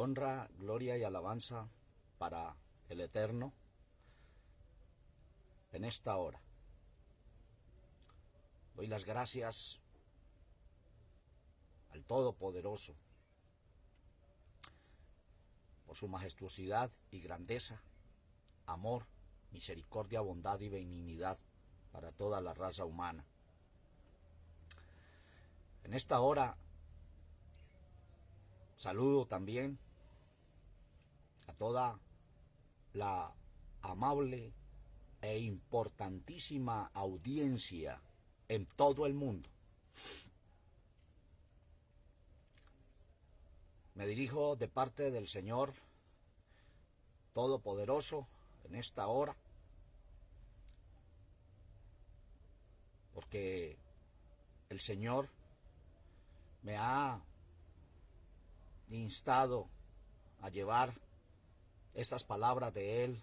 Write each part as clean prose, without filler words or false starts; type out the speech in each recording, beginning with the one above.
honra, gloria y alabanza para el Eterno en esta hora. Doy las gracias al Todopoderoso por su majestuosidad y grandeza, amor, misericordia, bondad y benignidad para toda la raza humana. En esta hora saludo también a toda la amable e importantísima audiencia en todo el mundo. Me dirijo de parte del Señor Todopoderoso en esta hora, porque el Señor me ha instado a llevar estas palabras de Él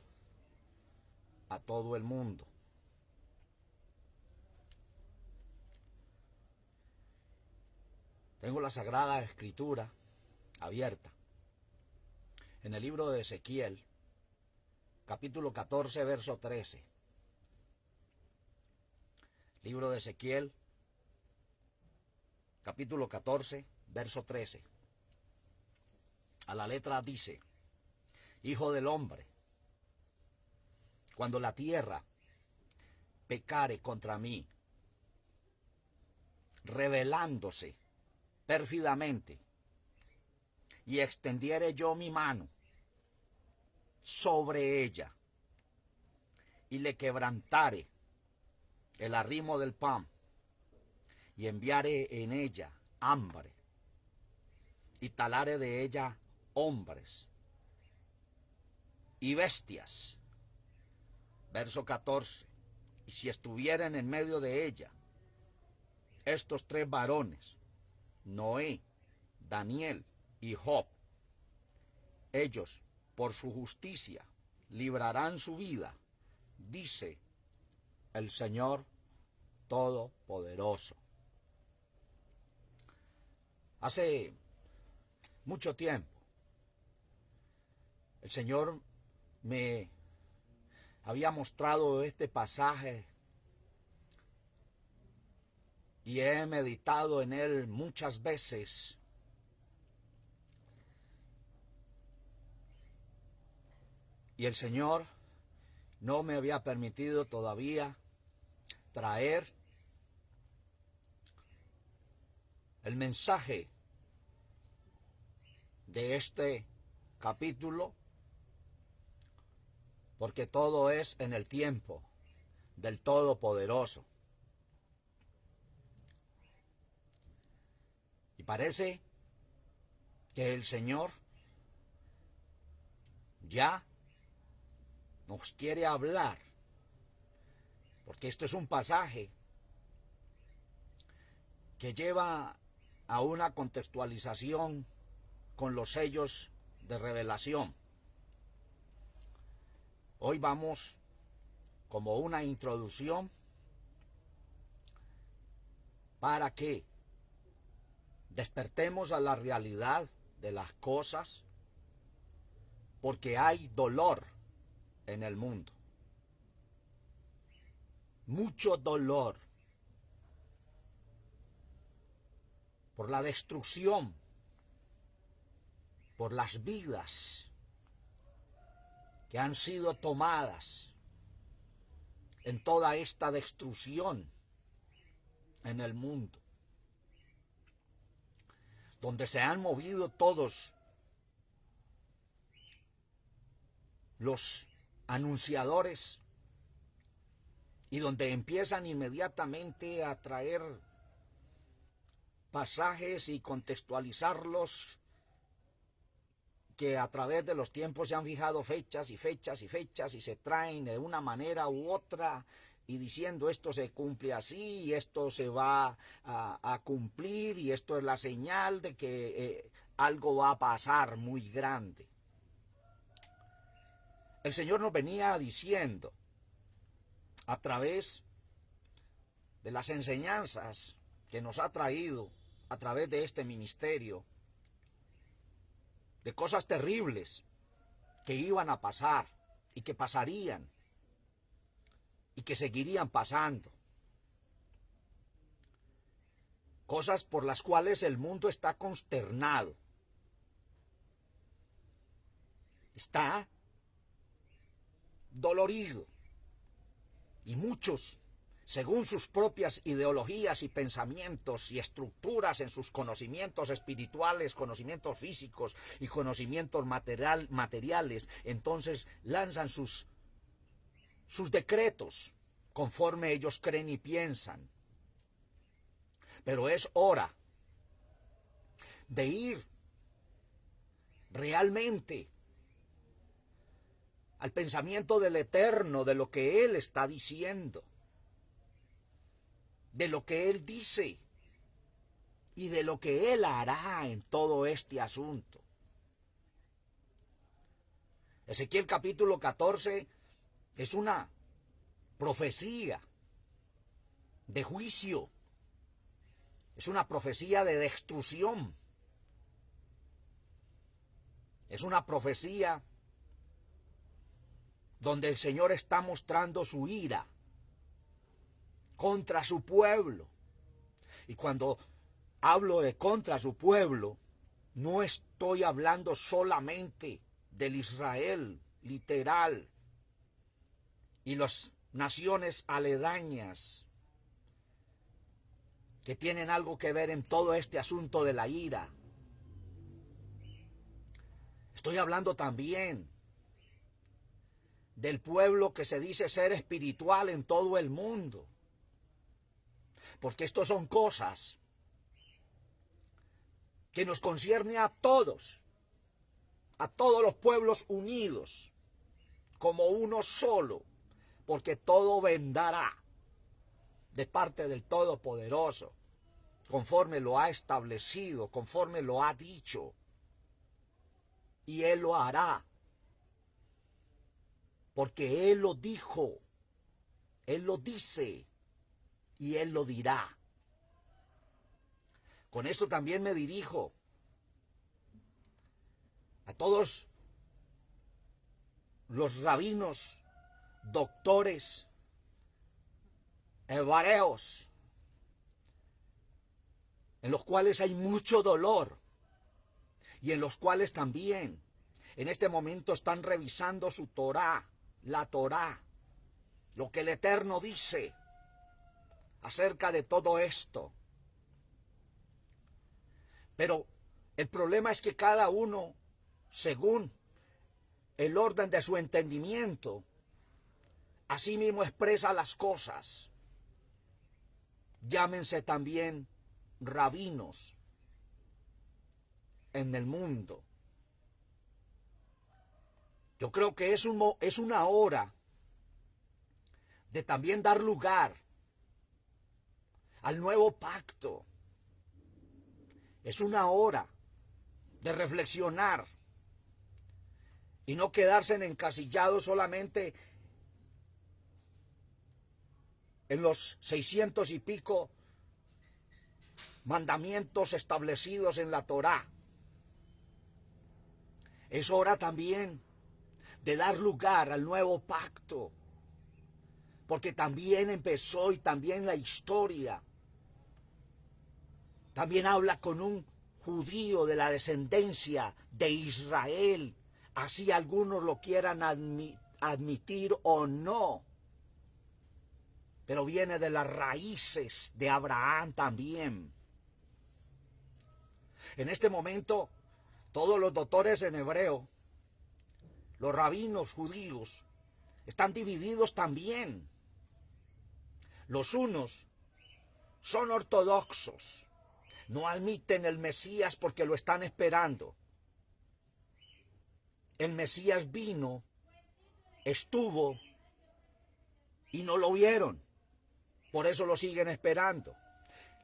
a todo el mundo. Tengo la Sagrada Escritura abierta en el libro de Ezequiel, capítulo 14, verso 13. Libro de Ezequiel, capítulo 14, verso 13. A la letra dice: Hijo del hombre, cuando la tierra pecare contra mí, rebelándose pérfidamente, y extendiere yo mi mano sobre ella, y le quebrantare el arrimo del pan, y enviare en ella hambre, y talare de ella hombres y bestias. Verso 14. Y si estuvieren en medio de ella estos tres varones, Noé, Daniel y Job, ellos por su justicia librarán su vida, dice el Señor Todopoderoso. Hace mucho tiempo el Señor me había mostrado este pasaje y he meditado en él muchas veces. Y el Señor no me había permitido todavía traer el mensaje de este capítulo, porque todo es en el tiempo del Todopoderoso. Y parece que el Señor ya nos quiere hablar, porque esto es un pasaje que lleva a una contextualización con los sellos de revelación. Hoy vamos como una introducción para que despertemos a la realidad de las cosas, porque hay dolor en el mundo. Mucho dolor por la destrucción, por las vidas que han sido tomadas en toda esta destrucción en el mundo, donde se han movido todos los anunciadores y donde empiezan inmediatamente a traer pasajes y contextualizarlos, que a través de los tiempos se han fijado fechas y fechas y fechas y se traen de una manera u otra y diciendo esto se cumple así y esto se va a cumplir y esto es la señal de que algo va a pasar muy grande. El Señor nos venía diciendo a través de las enseñanzas que nos ha traído a través de este ministerio, de cosas terribles que iban a pasar y que pasarían y que seguirían pasando. Cosas por las cuales el mundo está consternado. Está dolorido. Y muchos, según sus propias ideologías y pensamientos y estructuras en sus conocimientos espirituales, conocimientos físicos y conocimientos materiales, entonces lanzan sus decretos conforme ellos creen y piensan. Pero es hora de ir realmente al pensamiento del Eterno, de lo que Él está diciendo, de lo que Él dice y de lo que Él hará en todo este asunto. Ezequiel capítulo 14 es una profecía de juicio, es una profecía de destrucción, es una profecía donde el Señor está mostrando su ira contra su pueblo. Y cuando hablo de contra su pueblo, no estoy hablando solamente del Israel literal y las naciones aledañas que tienen algo que ver en todo este asunto de la ira. Estoy hablando también del pueblo que se dice ser espiritual en todo el mundo. Porque estos son cosas que nos concierne a todos los pueblos unidos, como uno solo, porque todo vendrá de parte del Todopoderoso, conforme lo ha establecido, conforme lo ha dicho, y Él lo hará, porque Él lo dijo, Él lo dice, y Él lo dirá. Con esto también me dirijo a todos los rabinos, doctores, hebreos, en los cuales hay mucho dolor y en los cuales también en este momento están revisando su Torá, la Torá, lo que el Eterno dice acerca de todo esto. Pero el problema es que cada uno, según el orden de su entendimiento, así mismo expresa las cosas. Llámense también rabinos en el mundo. Yo creo que es una hora de también dar lugar al nuevo pacto. Es una hora de reflexionar y no quedarse encasillados solamente en los 600 y pico mandamientos establecidos en la Torá. Es hora también de dar lugar al nuevo pacto, porque también empezó y también la historia también habla con un judío de la descendencia de Israel, así algunos lo quieran admitir o no, pero viene de las raíces de Abraham también. En este momento, todos los doctores en hebreo, los rabinos judíos, están divididos también. Los unos son ortodoxos, no admiten el Mesías porque lo están esperando. El Mesías vino, estuvo y no lo vieron, por eso lo siguen esperando.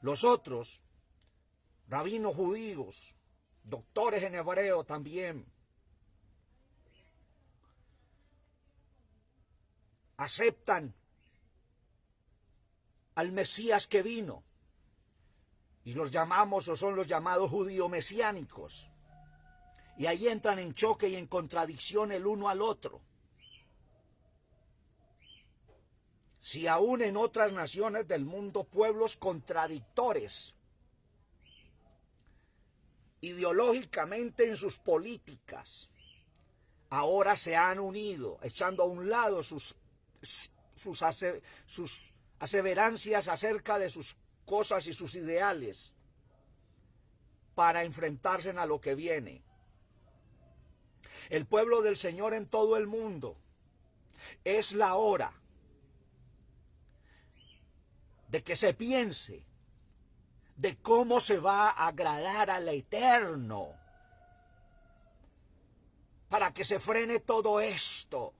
Los otros, rabinos judíos, doctores en hebreo también, aceptan al Mesías que vino, y los llamamos o son los llamados judíos mesiánicos, Y ahí entran en choque y en contradicción el uno al otro. Si aún en otras naciones del mundo pueblos contradictores, ideológicamente en sus políticas, ahora se han unido, echando a un lado sus aseverancias acerca de sus cosas y sus ideales, para enfrentarse a lo que viene. El pueblo del Señor en todo el mundo, es la hora de que se piense de cómo se va a agradar al Eterno, para que se frene todo esto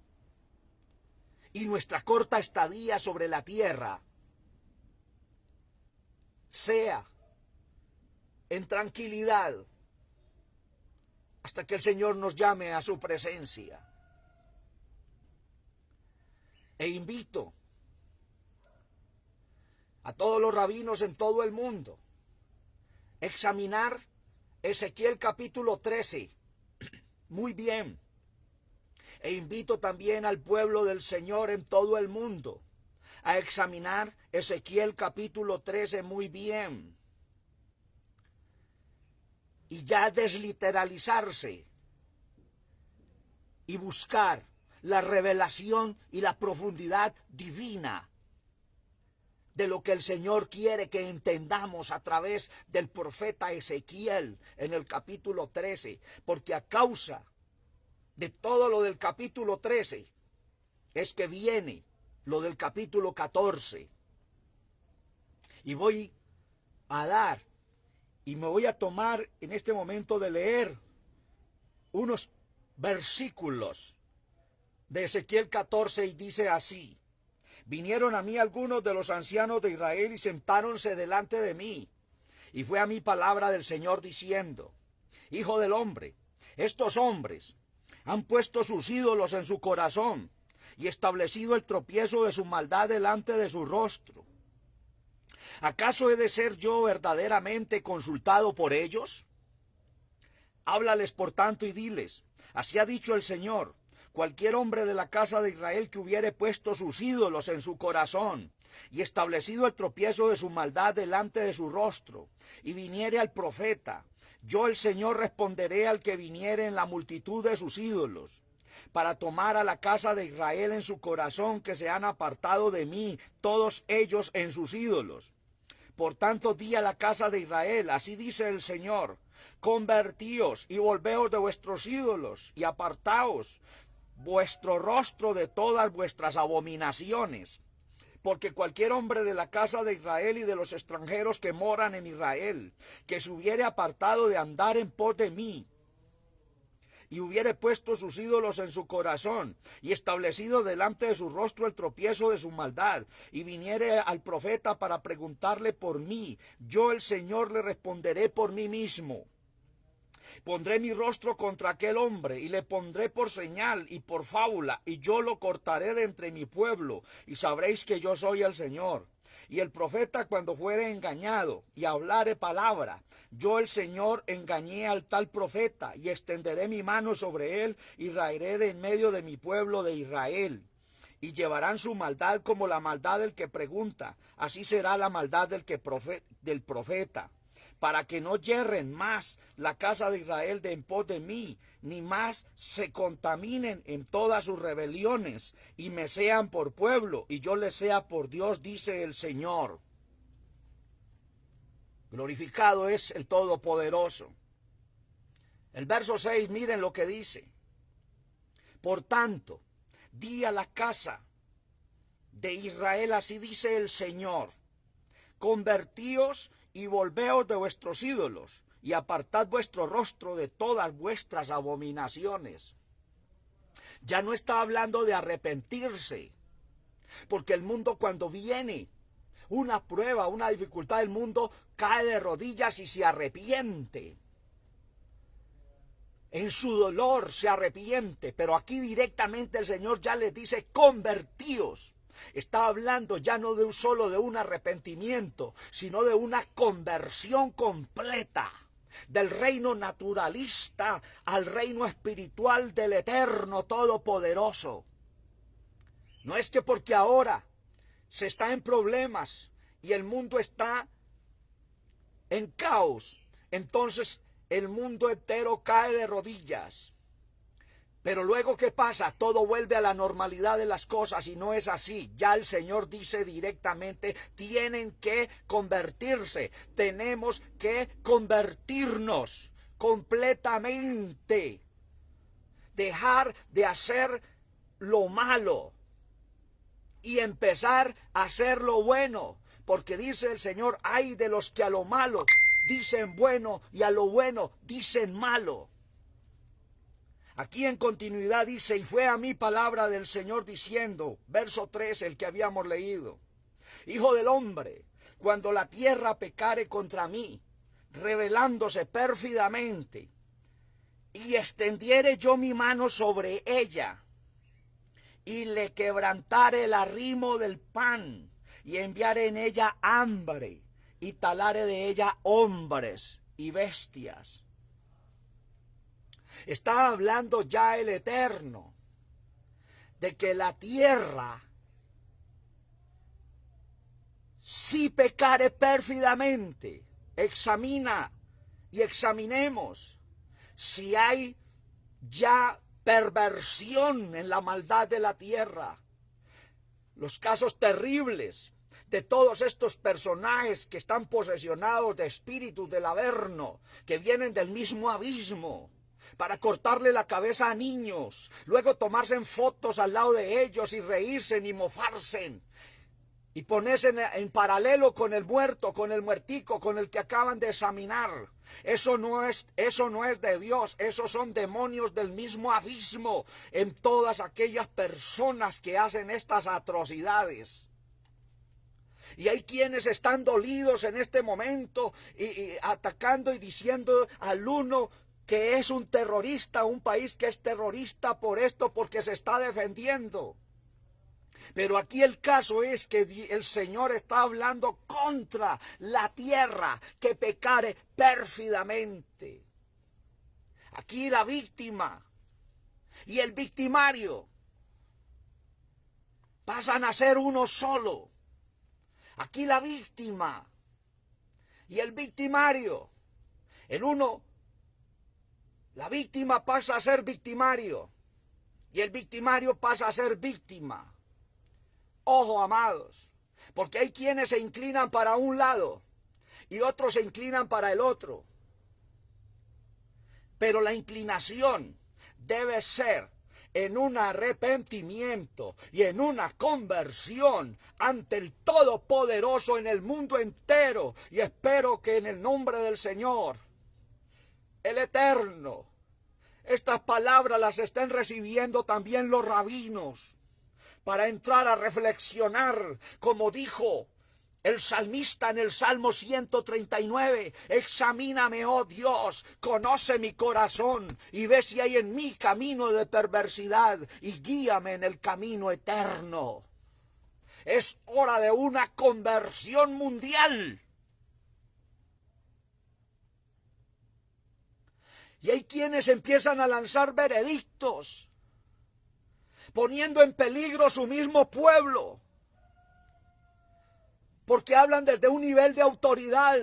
y nuestra corta estadía sobre la tierra sea en tranquilidad hasta que el Señor nos llame a su presencia. E invito a todos los rabinos en todo el mundo a examinar Ezequiel capítulo 13 muy bien. E invito también al pueblo del Señor en todo el mundo a examinar Ezequiel capítulo 13 muy bien. Y ya desliteralizarse y buscar la revelación y la profundidad divina de lo que el Señor quiere que entendamos a través del profeta Ezequiel en el capítulo 13, porque a causa de todo lo del capítulo 13 es que viene lo del capítulo 14. Y voy a dar y me voy a tomar en este momento de leer unos versículos de Ezequiel 14 y dice así: vinieron a mí algunos de los ancianos de Israel y sentáronse delante de mí. Y fue a mí palabra del Señor diciendo: hijo del hombre, estos hombres han puesto sus ídolos en su corazón y establecido el tropiezo de su maldad delante de su rostro. ¿Acaso he de ser yo verdaderamente consultado por ellos? Háblales por tanto y diles: así ha dicho el Señor: cualquier hombre de la casa de Israel que hubiere puesto sus ídolos en su corazón y establecido el tropiezo de su maldad delante de su rostro, y viniere al profeta, yo el Señor responderé al que viniere en la multitud de sus ídolos, para tomar a la casa de Israel en su corazón, que se han apartado de mí, todos ellos en sus ídolos. Por tanto, di a la casa de Israel: así dice el Señor: convertíos y volveos de vuestros ídolos, y apartaos vuestro rostro de todas vuestras abominaciones. Porque cualquier hombre de la casa de Israel y de los extranjeros que moran en Israel, que se hubiere apartado de andar en pos de mí, y hubiere puesto sus ídolos en su corazón, y establecido delante de su rostro el tropiezo de su maldad, y viniere al profeta para preguntarle por mí, yo el Señor le responderé por mí mismo. Pondré mi rostro contra aquel hombre, y le pondré por señal y por fábula, y yo lo cortaré de entre mi pueblo, y sabréis que yo soy el Señor. Y el profeta, cuando fuere engañado y hablare palabra, yo el Señor engañé al tal profeta, y extenderé mi mano sobre él, y raeré de en medio de mi pueblo de Israel. Y llevarán su maldad como la maldad del que pregunta, así será la maldad del profeta, para que no yerren más la casa de Israel de en pos de mí, ni más se contaminen en todas sus rebeliones, y me sean por pueblo, y yo les sea por Dios, dice el Señor. Glorificado es el Todopoderoso. El verso 6, miren lo que dice: por tanto, di a la casa de Israel, así dice el Señor: convertíos y volveos de vuestros ídolos, y apartad vuestro rostro de todas vuestras abominaciones. Ya no está hablando de arrepentirse, porque el mundo, cuando viene una prueba, una dificultad, el mundo cae de rodillas y se arrepiente. En su dolor se arrepiente, pero aquí directamente el Señor ya les dice: convertíos. Está hablando ya no solo de un arrepentimiento, sino de una conversión completa. del reino naturalista al reino espiritual del Eterno Todopoderoso. No es que porque ahora se está en problemas y el mundo está en caos, entonces el mundo entero cae de rodillas. Pero luego, ¿qué pasa? Todo vuelve a la normalidad de las cosas y no es así. Ya el Señor dice directamente, tienen que convertirse. Tenemos que convertirnos completamente. Dejar de hacer lo malo y empezar a hacer lo bueno. Porque dice el Señor, ay de los que a lo malo dicen bueno y a lo bueno dicen malo. Aquí en continuidad dice, y fue a mí palabra del Señor diciendo, verso 3, el que habíamos leído, Hijo del hombre, cuando la tierra pecare contra mí, rebelándose pérfidamente, y extendiere yo mi mano sobre ella, y le quebrantare el arrimo del pan, y enviare en ella hambre, y talare de ella hombres y bestias. Está hablando ya el Eterno de que la tierra, si pecare pérfidamente, examina y examinemos si hay ya perversión en la maldad de la tierra. Los casos terribles de todos estos personajes que están posesionados de espíritus del Averno, que vienen del mismo abismo, para cortarle la cabeza a niños, luego tomarse en fotos al lado de ellos y reírse y mofarse, y ponerse en paralelo con el muerto, con el muertico, con el que acaban de examinar. Eso no es de Dios, esos son demonios del mismo abismo en todas aquellas personas que hacen estas atrocidades. Y hay quienes están dolidos en este momento y atacando y diciendo al uno que es un terrorista, un país que es terrorista por esto, porque se está defendiendo. Pero aquí el caso es que el Señor está hablando contra la tierra que pecare pérfidamente. Aquí la víctima y el victimario pasan a ser uno solo. Aquí la víctima y el victimario, la víctima pasa a ser victimario y el victimario pasa a ser víctima. Ojo, amados, porque hay quienes se inclinan para un lado y otros se inclinan para el otro. Pero la inclinación debe ser en un arrepentimiento y en una conversión ante el Todopoderoso en el mundo entero. Y espero que en el nombre del Señor, el Eterno, estas palabras las estén recibiendo también los rabinos, para entrar a reflexionar, como dijo el salmista en el Salmo 139, examíname, oh Dios, conoce mi corazón y ve si hay en mí camino de perversidad y guíame en el camino eterno. Es hora de una conversión mundial. Y hay quienes empiezan a lanzar veredictos, poniendo en peligro su mismo pueblo, porque hablan desde un nivel de autoridad.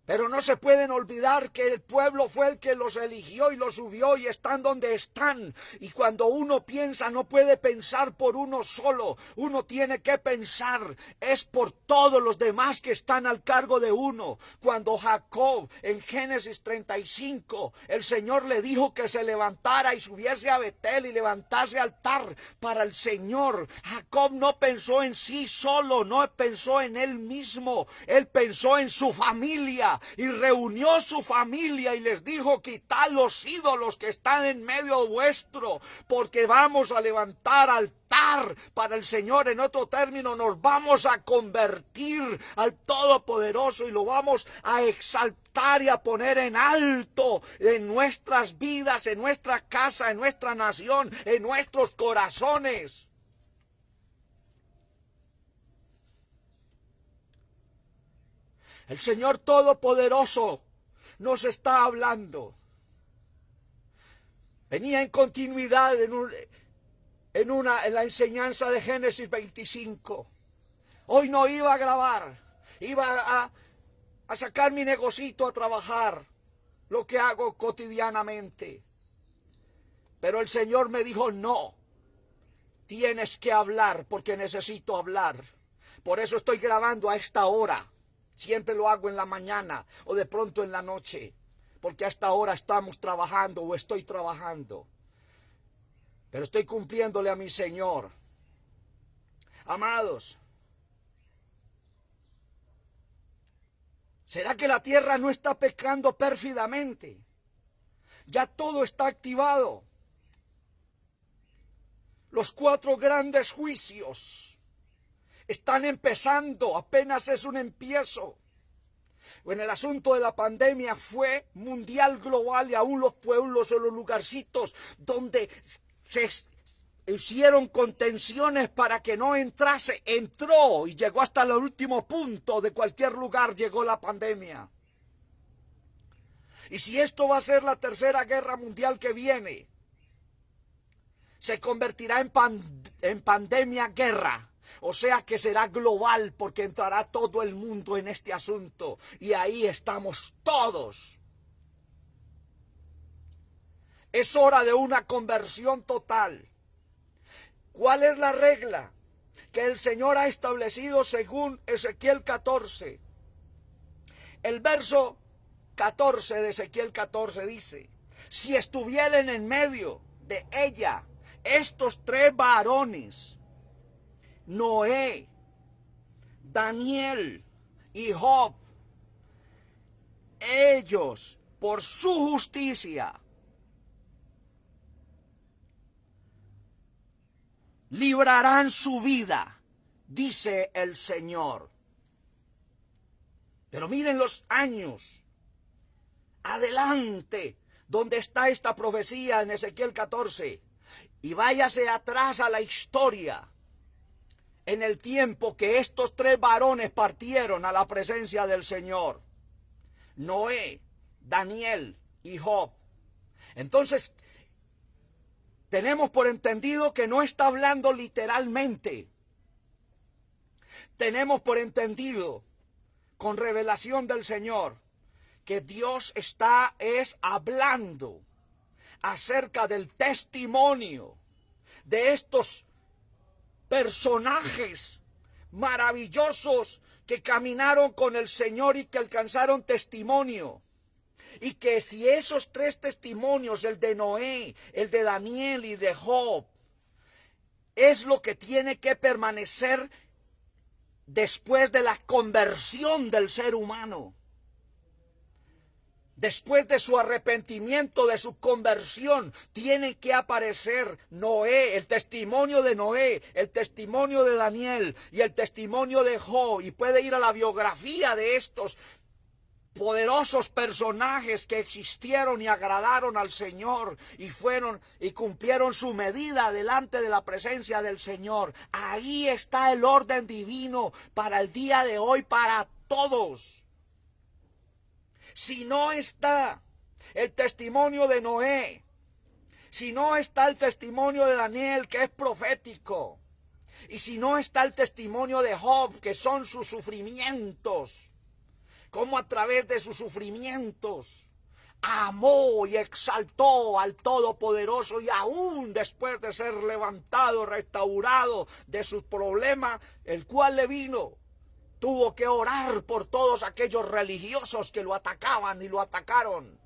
Pero no se pueden olvidar que el pueblo fue el que los eligió y los subió y están donde están. Y cuando uno piensa, no puede pensar por uno solo. Uno tiene que pensar, es por todos los demás que están al cargo de uno. Cuando Jacob, en Génesis 35, el Señor le dijo que se levantara y subiese a Betel y levantase altar para el Señor, Jacob no pensó en sí solo, no pensó en él mismo. Él pensó en su familia. Y reunió su familia y les dijo, quitad los ídolos que están en medio vuestro, porque vamos a levantar altar para el Señor. En otro término, nos vamos a convertir al Todopoderoso y lo vamos a exaltar y a poner en alto en nuestras vidas, en nuestra casa, en nuestra nación, en nuestros corazones. El Señor Todopoderoso nos está hablando. Venía en continuidad en la enseñanza de Génesis 25. Hoy no iba a grabar, iba a sacar mi negocito a trabajar, lo que hago cotidianamente. Pero el Señor me dijo, no, tienes que hablar porque necesito hablar. Por eso estoy grabando a esta hora. Siempre lo hago en la mañana o de pronto en la noche, porque a esta hora estamos trabajando o estoy trabajando. Pero estoy cumpliéndole a mi Señor. Amados, ¿será que la tierra no está pecando pérfidamente? Ya todo está activado. Los 4 grandes juicios están empezando, apenas es un empiezo. En el asunto de la pandemia fue mundial, global, y aún los pueblos o los lugarcitos donde se hicieron contenciones para que no entrase, entró y llegó hasta el último punto de cualquier lugar, llegó la pandemia. Y si esto va a ser la tercera guerra mundial que viene, se convertirá en pandemia guerra. O sea que será global porque entrará todo el mundo en este asunto. Y ahí estamos todos. Es hora de una conversión total. ¿Cuál es la regla que el Señor ha establecido según Ezequiel 14? El verso 14 de Ezequiel 14 dice: si estuvieren en medio de ella estos 3 varones, Noé, Daniel y Job, ellos por su justicia librarán su vida, dice el Señor. Pero miren los años adelante donde está esta profecía en Ezequiel 14. Y váyase atrás a la historia, en el tiempo que estos 3 varones partieron a la presencia del Señor: Noé, Daniel y Job. Entonces, tenemos por entendido que no está hablando literalmente. Tenemos por entendido, con revelación del Señor, que Dios está hablando acerca del testimonio de estos personajes maravillosos que caminaron con el Señor y que alcanzaron testimonio. Y que si esos 3 testimonios, el de Noé, el de Daniel y de Job, es lo que tiene que permanecer después de la conversión del ser humano. Después de su arrepentimiento, de su conversión, tienen que aparecer Noé, el testimonio de Noé, el testimonio de Daniel y el testimonio de Job. Y puede ir a la biografía de estos poderosos personajes que existieron y agradaron al Señor y fueron y cumplieron su medida delante de la presencia del Señor. Ahí está el orden divino para el día de hoy, para todos. Si no está el testimonio de Noé, si no está el testimonio de Daniel, que es profético, y si no está el testimonio de Job, que son sus sufrimientos, cómo a través de sus sufrimientos amó y exaltó al Todopoderoso, y aún después de ser levantado, restaurado de sus problemas, el cual le vino, tuvo que orar por todos aquellos religiosos que lo atacaban y lo atacaron.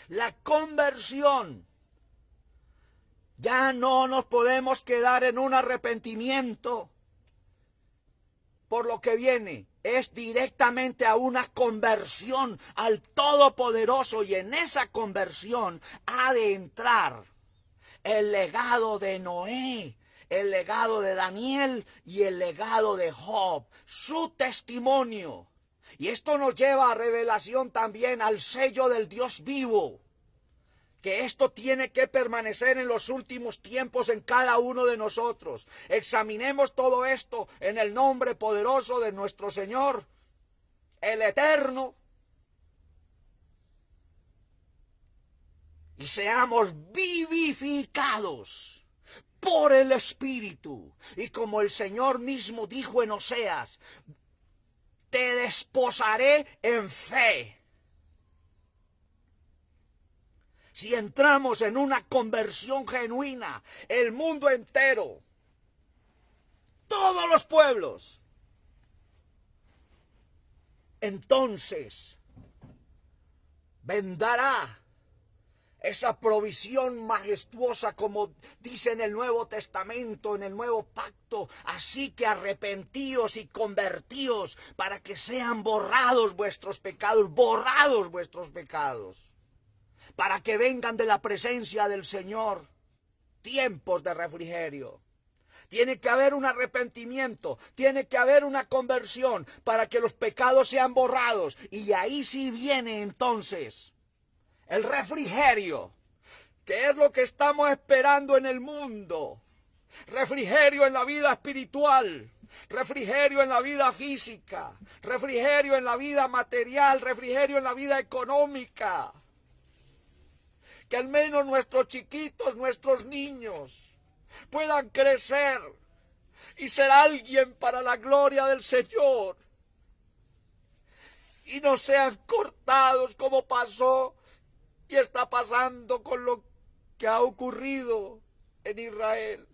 La conversión. Ya no nos podemos quedar en un arrepentimiento por lo que viene. Es directamente a una conversión al Todopoderoso, y en esa conversión ha de entrar el legado de Noé, el legado de Daniel y el legado de Job, su testimonio. Y esto nos lleva a revelación también al sello del Dios vivo, que esto tiene que permanecer en los últimos tiempos en cada uno de nosotros. Examinemos todo esto en el nombre poderoso de nuestro Señor, el Eterno, y seamos vivificados por el Espíritu. Y como el Señor mismo dijo en Oseas, te desposaré en fe. Si entramos en una conversión genuina, el mundo entero, todos los pueblos, entonces vendrá esa provisión majestuosa, como dice en el Nuevo Testamento, en el Nuevo Pacto. Así que arrepentíos y convertíos para que sean borrados vuestros pecados, para que vengan de la presencia del Señor tiempos de refrigerio. Tiene que haber un arrepentimiento, tiene que haber una conversión para que los pecados sean borrados. Y ahí sí viene entonces el refrigerio, que es lo que estamos esperando en el mundo. Refrigerio en la vida espiritual, refrigerio en la vida física, refrigerio en la vida material, refrigerio en la vida económica. Que al menos nuestros chiquitos, nuestros niños, puedan crecer y ser alguien para la gloria del Señor. Y no sean cortados como pasó y está pasando con lo que ha ocurrido en Israel.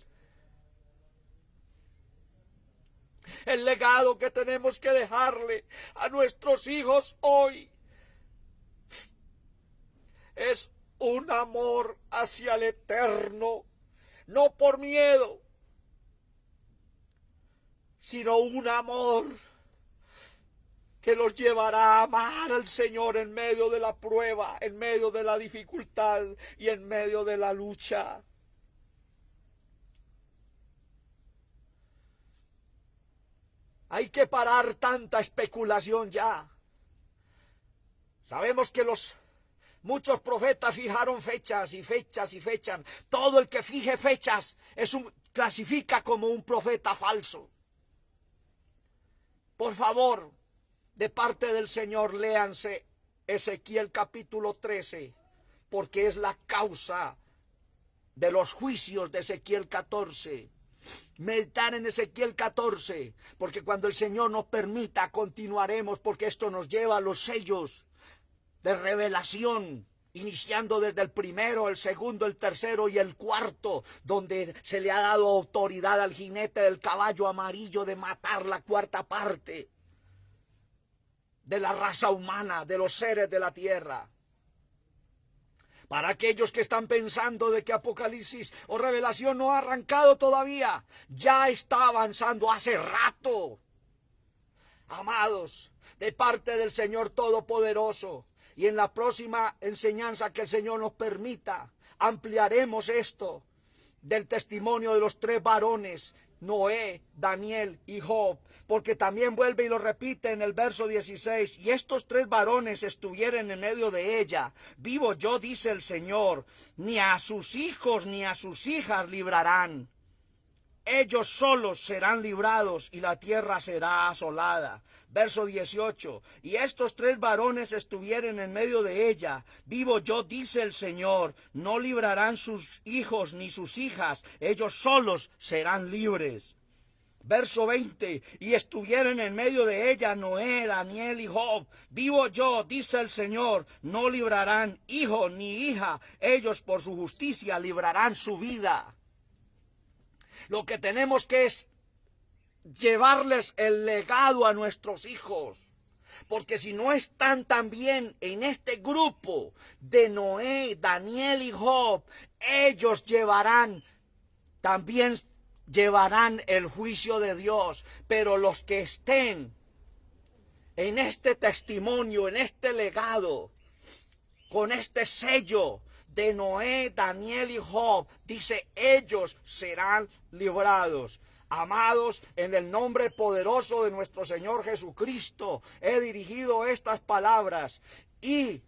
El legado que tenemos que dejarle a nuestros hijos hoy es un amor hacia el Eterno, no por miedo, sino un amor que los llevará a amar al Señor en medio de la prueba, en medio de la dificultad y en medio de la lucha. Hay que parar tanta especulación ya. Sabemos que muchos profetas fijaron fechas y fechas y fechas. Todo el que fije fechas clasifica como un profeta falso. Por favor, de parte del Señor, léanse Ezequiel capítulo 13, porque es la causa de los juicios de Ezequiel 14. Meditar en Ezequiel 14, porque cuando el Señor nos permita, continuaremos, porque esto nos lleva a los sellos de revelación, iniciando desde el primero, el segundo, el tercero y el cuarto, donde se le ha dado autoridad al jinete del caballo amarillo de matar la cuarta parte de la raza humana, de los seres de la tierra. Para aquellos que están pensando de que Apocalipsis o Revelación no ha arrancado todavía, ya está avanzando hace rato. Amados, de parte del Señor Todopoderoso, y en la próxima enseñanza que el Señor nos permita, ampliaremos esto del testimonio de los tres varones, Noé, Daniel y Job, porque también vuelve y lo repite en el verso 16, y estos tres varones estuvieron en medio de ella. Vivo yo, dice el Señor, ni a sus hijos ni a sus hijas librarán. Ellos solos serán librados y la tierra será asolada. Verso 18. Y estos tres varones estuvieron en medio de ella. Vivo yo, dice el Señor, no librarán sus hijos ni sus hijas. Ellos solos serán libres. Verso 20. Y estuvieron en medio de ella Noé, Daniel y Job. Vivo yo, dice el Señor, no librarán hijo ni hija. Ellos por su justicia librarán su vida. Lo que tenemos que es llevarles el legado a nuestros hijos. Porque si no están también en este grupo de Noé, Daniel y Job, ellos también llevarán el juicio de Dios. Pero los que estén en este testimonio, en este legado, con este sello de Noé, Daniel y Job, dice, ellos serán librados. Amados, en el nombre poderoso de nuestro Señor Jesucristo, he dirigido estas palabras y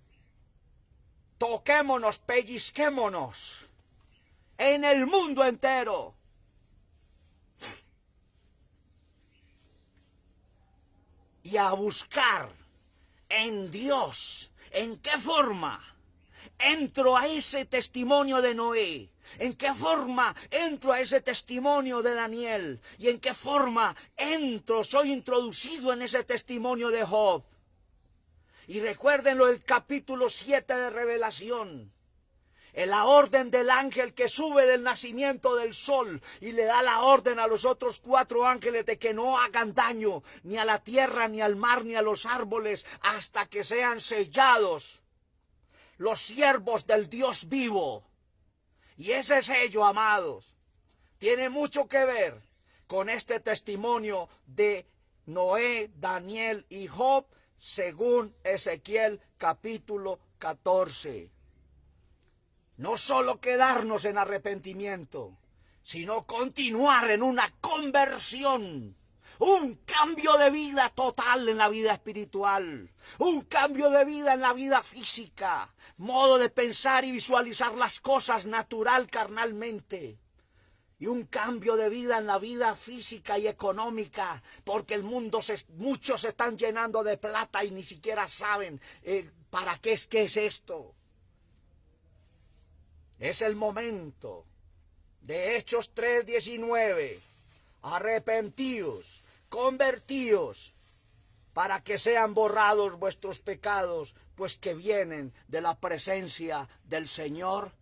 toquémonos, pellizquémonos en el mundo entero. Y a buscar en Dios, ¿en qué forma entro a ese testimonio de Noé? ¿En qué forma entro a ese testimonio de Daniel? ¿Y en qué forma soy introducido en ese testimonio de Job? Y recuérdenlo, el capítulo 7 de Revelación. En la orden del ángel que sube del nacimiento del sol y le da la orden a los otros 4 ángeles de que no hagan daño ni a la tierra, ni al mar, ni a los árboles, hasta que sean sellados los siervos del Dios vivo. Y ese sello, amados, tiene mucho que ver con este testimonio de Noé, Daniel y Job, según Ezequiel capítulo 14. No solo quedarnos en arrepentimiento, sino continuar en una conversión, un cambio de vida total en la vida espiritual, un cambio de vida en la vida física, modo de pensar y visualizar las cosas natural, carnalmente. Y un cambio de vida en la vida física y económica, porque el mundo, muchos se están llenando de plata y ni siquiera saben para qué es esto. Es el momento de Hechos 3:19. Arrepentíos, convertíos, para que sean borrados vuestros pecados, pues que vienen de la presencia del Señor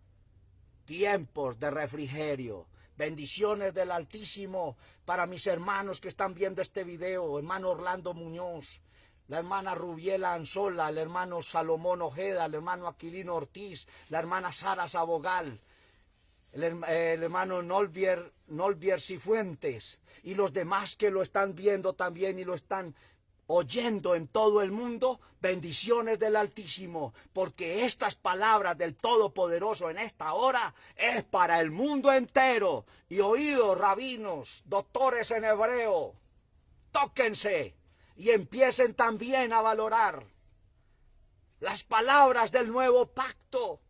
tiempos de refrigerio. Bendiciones del Altísimo para mis hermanos que están viendo este video, hermano Orlando Muñoz, la hermana Rubiela Anzola, el hermano Salomón Ojeda, el hermano Aquilino Ortiz, la hermana Sara Sabogal, el hermano Nolvier Cifuentes y los demás que lo están viendo también y lo están oyendo en todo el mundo. Bendiciones del Altísimo, porque estas palabras del Todopoderoso en esta hora es para el mundo entero. Y oídos, rabinos, doctores en hebreo, tóquense y empiecen también a valorar las palabras del nuevo pacto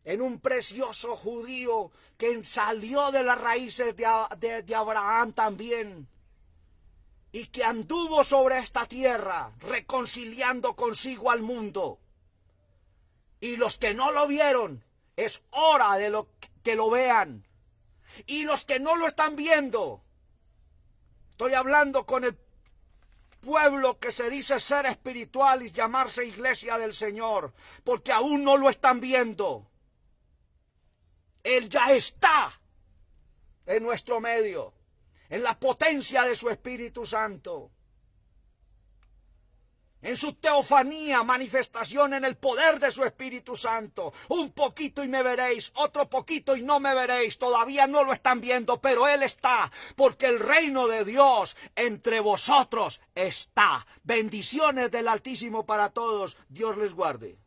en un precioso judío que salió de las raíces de Abraham también, y que anduvo sobre esta tierra reconciliando consigo al mundo. Y los que no lo vieron, es hora de que lo vean. Y los que no lo están viendo, estoy hablando con el pueblo que se dice ser espiritual y llamarse iglesia del Señor, porque aún no lo están viendo. Él ya está en nuestro medio, en la potencia de su Espíritu Santo, en su teofanía, manifestación en el poder de su Espíritu Santo. Un poquito y me veréis, otro poquito y no me veréis. Todavía no lo están viendo, pero Él está, porque el reino de Dios entre vosotros está. Bendiciones del Altísimo para todos. Dios les guarde.